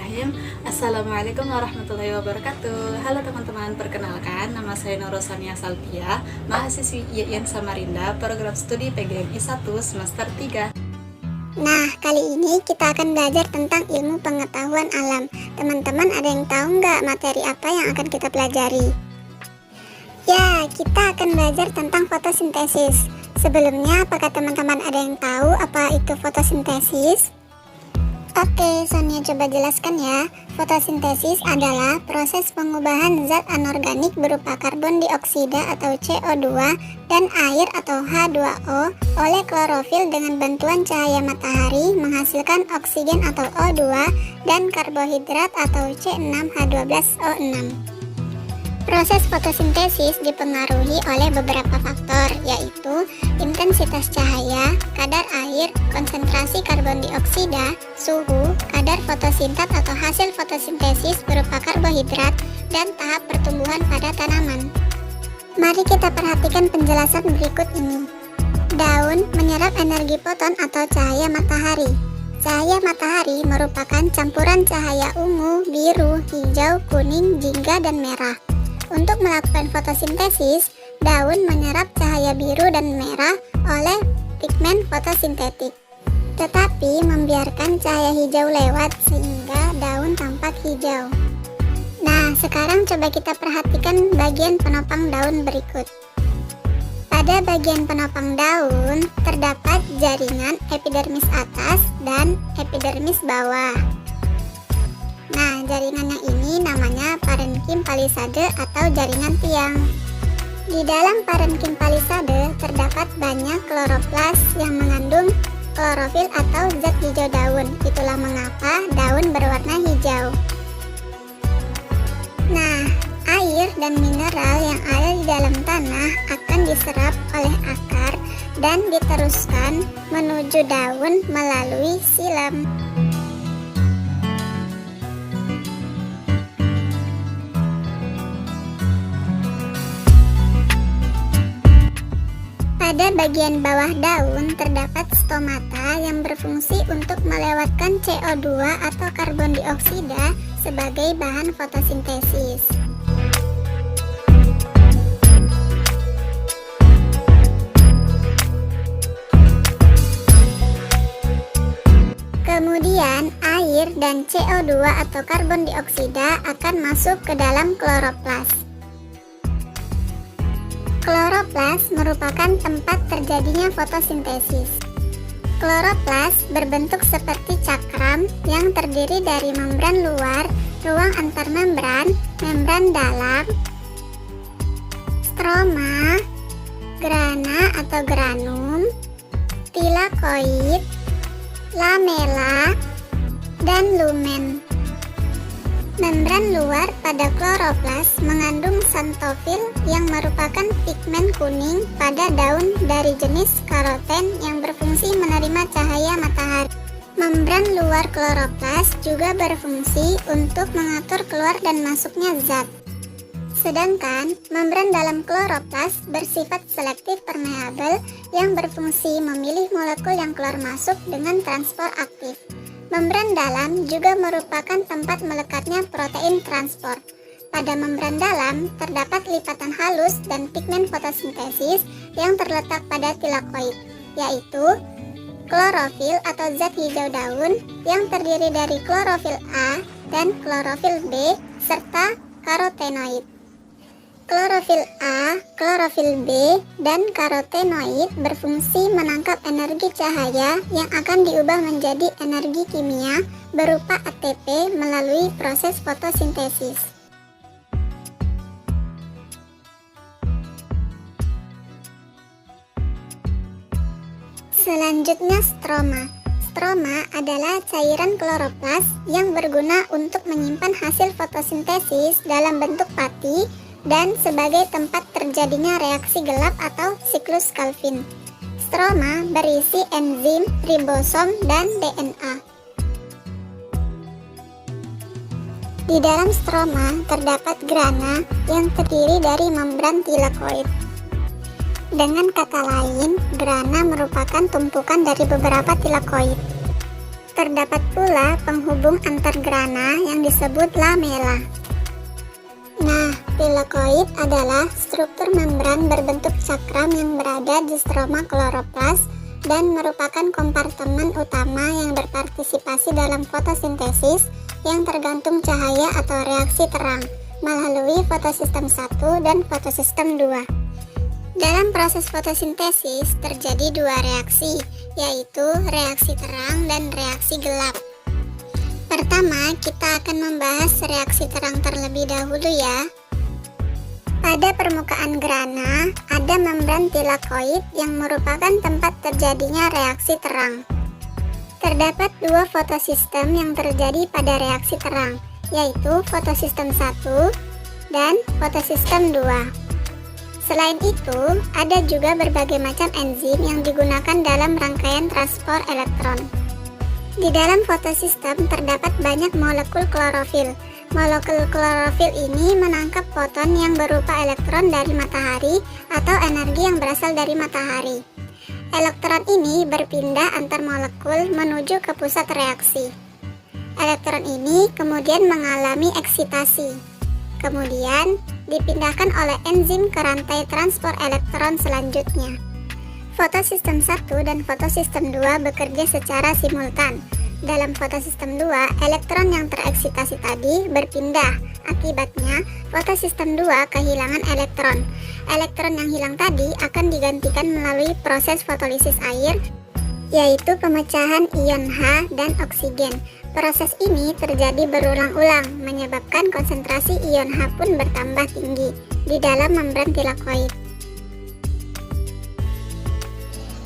Bismillahirrahmanirrahim. Assalamualaikum warahmatullahi wabarakatuh. Halo teman-teman, perkenalkan nama saya Nur Rosania Salpia, mahasiswi IAIN Samarinda, program studi PGMI 1 semester 3. Nah, kali ini kita akan belajar tentang ilmu pengetahuan alam. Teman-teman ada yang tahu nggak materi apa yang akan kita pelajari? Ya, kita akan belajar tentang fotosintesis. Sebelumnya, apakah teman-teman ada yang tahu apa itu fotosintesis? Oke, Sonia coba jelaskan ya. Fotosintesis adalah proses pengubahan zat anorganik berupa karbon dioksida atau CO2 dan air atau H2O oleh klorofil dengan bantuan cahaya matahari menghasilkan oksigen atau O2 dan karbohidrat atau C6H12O6. Proses fotosintesis dipengaruhi oleh beberapa faktor, yaitu intensitas cahaya, kadar air, konsentrasi karbon dioksida, suhu, kadar fotosintat atau hasil fotosintesis berupa karbohidrat, dan tahap pertumbuhan pada tanaman. Mari kita perhatikan penjelasan berikut ini. Daun menyerap energi foton atau cahaya matahari. Cahaya matahari merupakan campuran cahaya ungu, biru, hijau, kuning, jingga, dan merah. Untuk melakukan fotosintesis, daun menyerap cahaya biru dan merah oleh pigmen fotosintetik, tetapi membiarkan cahaya hijau lewat sehingga daun tampak hijau. Nah, sekarang coba kita perhatikan bagian penopang daun berikut. Pada bagian penopang daun terdapat jaringan epidermis atas dan epidermis bawah. Nah, jaringan yang ini namanya parenkim palisade atau jaringan tiang. Di dalam parenkim palisade terdapat banyak kloroplas yang mengandung klorofil atau zat hijau daun. Itulah mengapa daun berwarna hijau. Nah, air dan mineral yang ada di dalam tanah akan diserap oleh akar dan diteruskan menuju daun melalui silam. Pada bagian bawah daun terdapat stomata yang berfungsi untuk melewatkan CO2 atau karbon dioksida sebagai bahan fotosintesis. Kemudian air dan CO2 atau karbon dioksida akan masuk ke dalam kloroplas. Kloroplas merupakan tempat terjadinya fotosintesis. Kloroplas berbentuk seperti cakram yang terdiri dari membran luar, ruang antarmembran, membran dalam, stroma, grana atau granum, tilakoid, lamela, dan lumen. Membran luar pada kloroplas mengandung xanthofil yang merupakan pigmen kuning pada daun dari jenis karoten yang berfungsi menerima cahaya matahari. Membran luar kloroplas juga berfungsi untuk mengatur keluar dan masuknya zat. Sedangkan membran dalam kloroplas bersifat selektif permeabel yang berfungsi memilih molekul yang keluar masuk dengan transport aktif. Membran dalam juga merupakan tempat melekatnya protein transport. Pada membran dalam terdapat lipatan halus dan pigmen fotosintesis yang terletak pada tilakoid, yaitu klorofil atau zat hijau daun yang terdiri dari klorofil A dan klorofil B serta karotenoid. Klorofil A, klorofil B, dan karotenoid berfungsi menangkap energi cahaya yang akan diubah menjadi energi kimia berupa ATP melalui proses fotosintesis. Selanjutnya stroma. Stroma adalah cairan kloroplas yang berguna untuk menyimpan hasil fotosintesis dalam bentuk pati dan sebagai tempat terjadinya reaksi gelap atau siklus Calvin. Stroma berisi enzim, ribosom, dan DNA. Di dalam stroma terdapat grana yang terdiri dari membran tilakoid. Dengan kata lain, grana merupakan tumpukan dari beberapa tilakoid. Terdapat pula penghubung antar grana yang disebut lamela. Nah, thylakoid adalah struktur membran berbentuk cakram yang berada di stroma kloroplas dan merupakan kompartemen utama yang berpartisipasi dalam fotosintesis yang tergantung cahaya atau reaksi terang melalui fotosistem 1 dan fotosistem 2. Dalam proses fotosintesis terjadi dua reaksi, yaitu reaksi terang dan reaksi gelap. Pertama, kita akan membahas reaksi terang terlebih dahulu ya. Pada permukaan grana, ada membran thylakoid yang merupakan tempat terjadinya reaksi terang. Terdapat dua fotosistem yang terjadi pada reaksi terang, yaitu fotosistem 1 dan fotosistem 2. Selain itu, ada juga berbagai macam enzim yang digunakan dalam rangkaian transport elektron. Di dalam fotosistem terdapat banyak molekul klorofil. Molekul klorofil ini menangkap foton yang berupa elektron dari matahari atau energi yang berasal dari matahari. Elektron ini berpindah antar molekul menuju ke pusat reaksi. Elektron ini kemudian mengalami eksitasi. Kemudian dipindahkan oleh enzim ke rantai transport elektron selanjutnya. Fotosistem 1 dan fotosistem 2 bekerja secara simultan. Dalam fotosistem 2, elektron yang tereksitasi tadi berpindah. Akibatnya, fotosistem 2 kehilangan elektron. Elektron yang hilang tadi akan digantikan melalui proses fotolisis air, yaitu pemecahan ion H dan oksigen. Proses ini terjadi berulang-ulang, menyebabkan konsentrasi ion H pun bertambah tinggi di dalam membran thylakoid.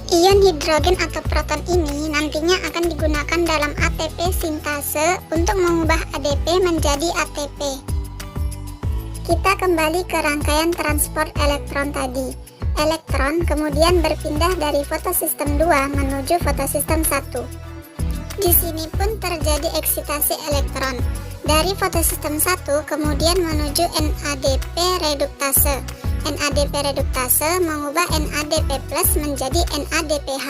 Ion hidrogen atau proton ini nantinya akan digunakan dalam ATP sintase untuk mengubah ADP menjadi ATP. Kita kembali ke rangkaian transport elektron tadi. Elektron kemudian berpindah dari fotosistem 2 menuju fotosistem 1. Di sini pun terjadi eksitasi elektron. Dari fotosistem 1 kemudian menuju NADP reduktase. NADP reduktase mengubah NADP+ menjadi NADPH.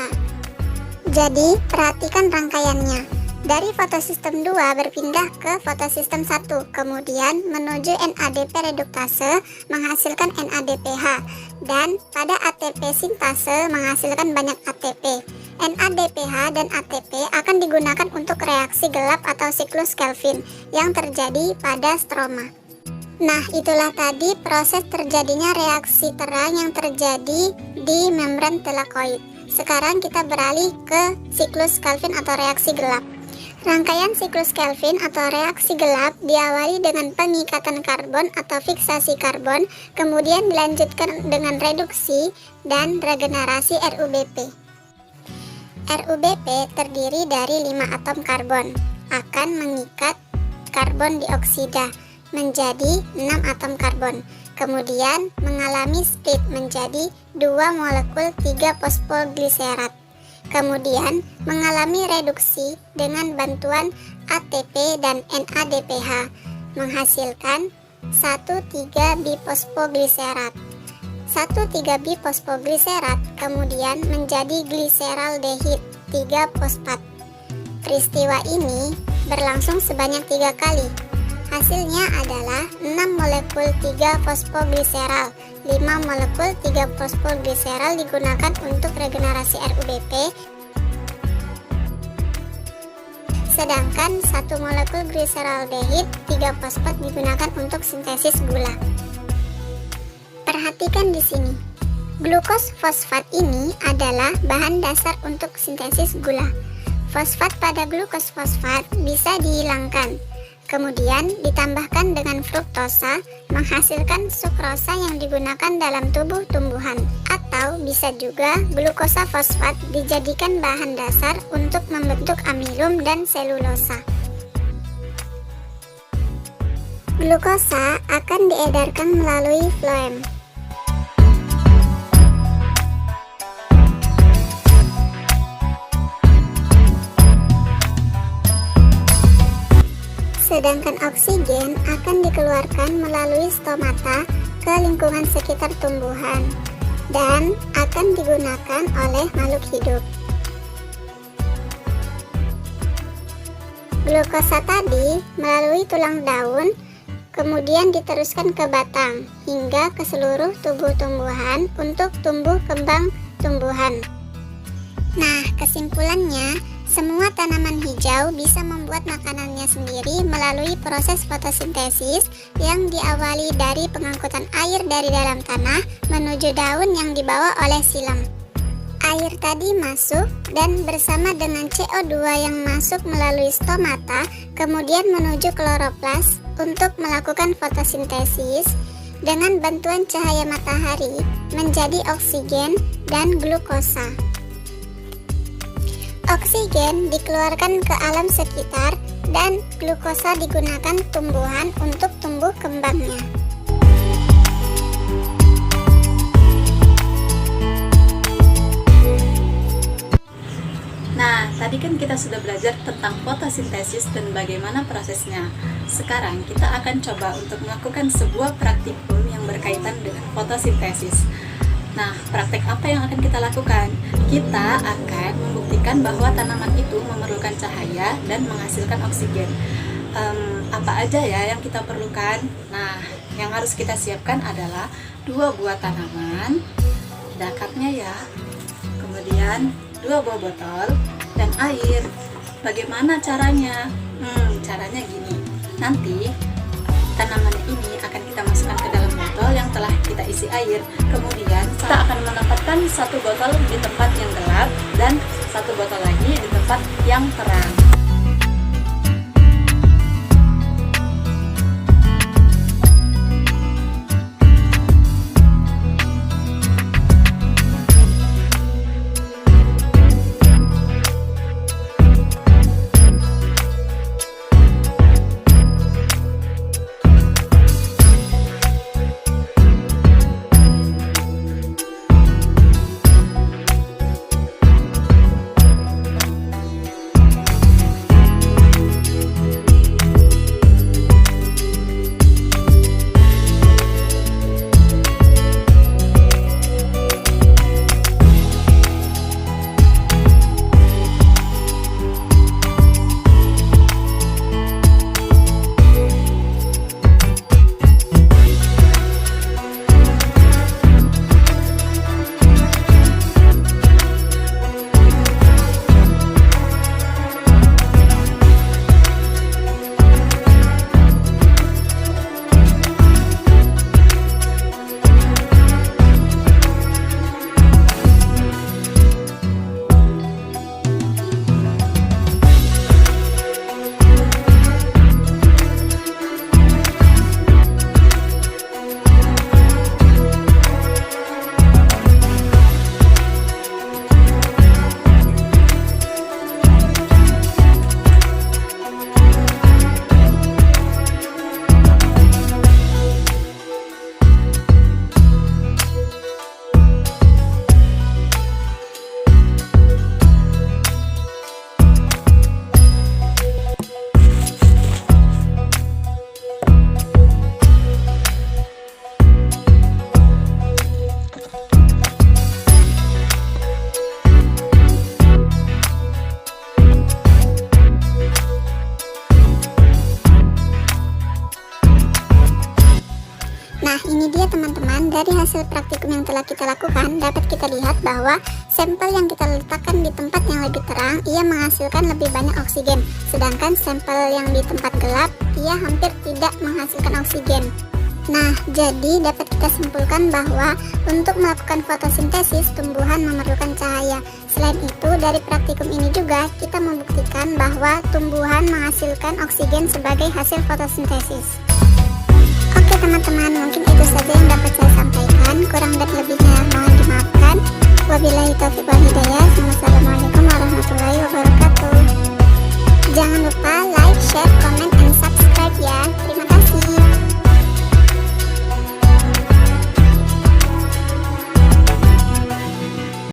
Jadi, perhatikan rangkaiannya. Dari fotosistem 2 berpindah ke fotosistem 1, kemudian menuju NADP reduktase menghasilkan NADPH, dan pada ATP sintase menghasilkan banyak ATP. NADPH dan ATP akan digunakan untuk reaksi gelap atau siklus Kelvin yang terjadi pada stroma. Nah, itulah tadi proses terjadinya reaksi terang yang terjadi di membran thylakoid. Sekarang kita beralih ke siklus Kelvin atau reaksi gelap. Rangkaian siklus Kelvin atau reaksi gelap diawali dengan pengikatan karbon atau fiksasi karbon, kemudian dilanjutkan dengan reduksi dan regenerasi RUBP. RUBP terdiri dari 5 atom karbon, akan mengikat karbon dioksida menjadi 6 atom karbon, kemudian mengalami split menjadi 2 molekul 3 fosfogliserat, kemudian mengalami reduksi dengan bantuan ATP dan NADPH, menghasilkan 1,3-bifosfogliserat. 1,3-bifosfogliserat kemudian menjadi gliseraldehid 3-fosfat. Peristiwa ini berlangsung sebanyak 3 kali. Hasilnya adalah 6 molekul 3-fosfogliseral. 5 molekul 3-fosfogliseral digunakan untuk regenerasi RUBP, sedangkan 1 molekul gliseraldehid 3-fosfat digunakan untuk sintesis gula. Perhatikan di sini. Glukos fosfat ini adalah bahan dasar untuk sintesis gula. Fosfat pada glukos fosfat bisa dihilangkan, kemudian ditambahkan dengan fruktosa menghasilkan sukrosa yang digunakan dalam tubuh tumbuhan, atau bisa juga glukosa fosfat dijadikan bahan dasar untuk membentuk amilum dan selulosa. Glukosa akan diedarkan melalui floem. Sedangkan oksigen akan dikeluarkan melalui stomata ke lingkungan sekitar tumbuhan dan akan digunakan oleh makhluk hidup. Glukosa tadi melalui tulang daun, kemudian diteruskan ke batang hingga ke seluruh tubuh tumbuhan untuk tumbuh kembang tumbuhan. Nah, kesimpulannya, semua tanaman hijau bisa membuat makanannya sendiri melalui proses fotosintesis yang diawali dari pengangkutan air dari dalam tanah menuju daun yang dibawa oleh silam. Air tadi masuk dan bersama dengan CO2 yang masuk melalui stomata kemudian menuju kloroplas untuk melakukan fotosintesis dengan bantuan cahaya matahari menjadi oksigen dan glukosa. Oksigen dikeluarkan ke alam sekitar dan glukosa digunakan tumbuhan untuk tumbuh kembangnya. Nah, tadi kan kita sudah belajar tentang fotosintesis dan bagaimana prosesnya. Sekarang kita akan coba untuk melakukan sebuah praktikum yang berkaitan dengan fotosintesis. Nah, praktek apa yang akan kita lakukan? Kita akan membuktikan bahwa tanaman itu memerlukan cahaya dan menghasilkan oksigen. Apa aja ya yang kita perlukan? Nah, yang harus kita siapkan adalah 2 buah tanaman, dakatnya ya, kemudian 2 buah botol, dan air. Bagaimana caranya? Caranya gini. Nanti tanaman ini akan kita masukkan ke dalam botol yang telah kita isi air. Kemudian kita akan menempatkan 1 botol di tempat yang gelap dan 1 botol lagi di tempat yang terang. Nah, ini dia teman-teman, dari hasil praktikum yang telah kita lakukan dapat kita lihat bahwa sampel yang kita letakkan di tempat yang lebih terang ia menghasilkan lebih banyak oksigen, sedangkan sampel yang di tempat gelap ia hampir tidak menghasilkan oksigen. Nah, jadi dapat kita simpulkan bahwa untuk melakukan fotosintesis tumbuhan memerlukan cahaya. Selain itu, dari praktikum ini juga kita membuktikan bahwa tumbuhan menghasilkan oksigen sebagai hasil fotosintesis. Oke teman-teman, mungkin itu saja yang dapat saya sampaikan. Kurang dan lebihnya mohon dimaafkan. Wabillahi taufiq wal hidayah. Wassalamualaikum warahmatullahi wabarakatuh.